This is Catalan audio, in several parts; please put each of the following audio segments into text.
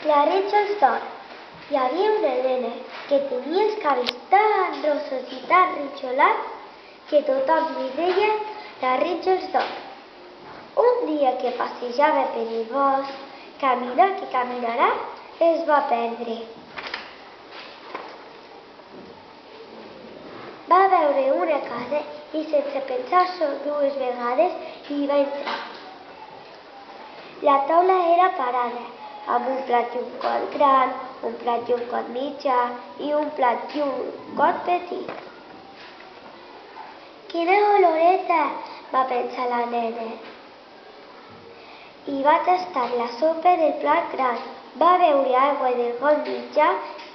La Rachel d'or. Hi havia una nena que tenia els cabells tan rossos i tan ritxolats que tothom li deia la Rachel d'or. Un dia que passejava per el bosc, caminar que caminarà, es va perdre. Va veure una casa i sense pensar-s'ho dues vegades hi va entrar. La taula era parada, amb un plat i un got gran, un plat i un got mitjà i un plat i un got petit. Quina oloreta, va pensar la nena. I va tastar la sopa del plat gran, va beure aigua del got mitjà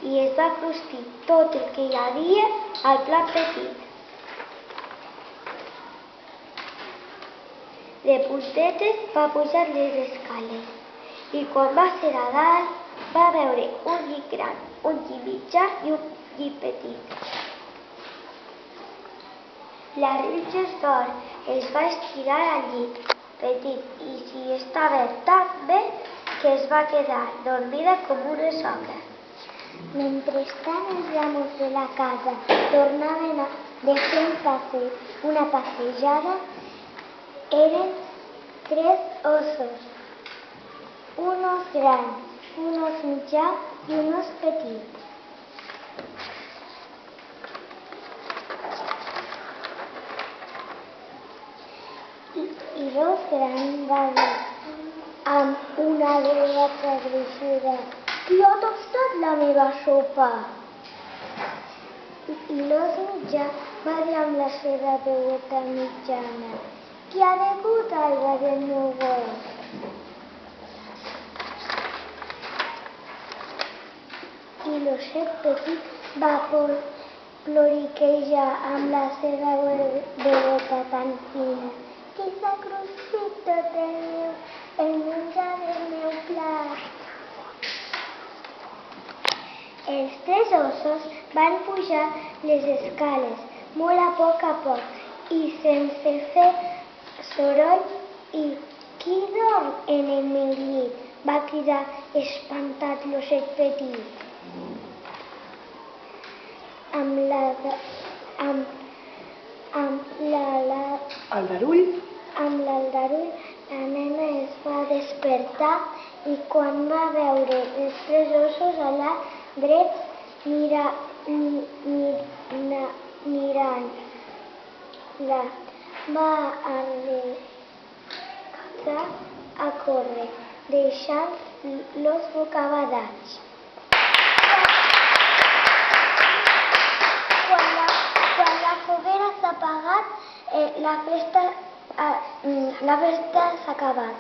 i es va crustir tot el que hi havia al plat petit. De puntetes va pujar les escales i quan va ser a dalt va veure un llit gran, un llit mitjà i un llit petit. La Rachel d'or es va estirar al llit petit i s'hi estava tan bé que es va quedar dormida com una soca. Mentrestant els amos de la casa tornaven de fer una passejada. Eren 3 ossos, unos grans, unos mitjans i unos petits. I l'os gran va dir amb una veu agressuda: "Qui ha tastat la meva sopa?" I l'os mitjà va dir amb la seva veueta mitjana: "Qui ha begut aigua del meu got?" I l'osset petit va ploriquejar amb la seva veueta tan fina: "Qui s'ha cruspit tot el menjar del meu plat?" Els 3 ossos van pujar les escales molt a poc i sense fer soroll. "I qui dorm en el meu llit?", va cridar espantat l'osset petit. Amb l'aldarull, la nena es va despertar i quan va veure els 3 ossos allà drets mirant-la, va arrencar a córrer, deixant-los bocabadats. Quan la foguera s'ha apagat, la festa s'ha acabat.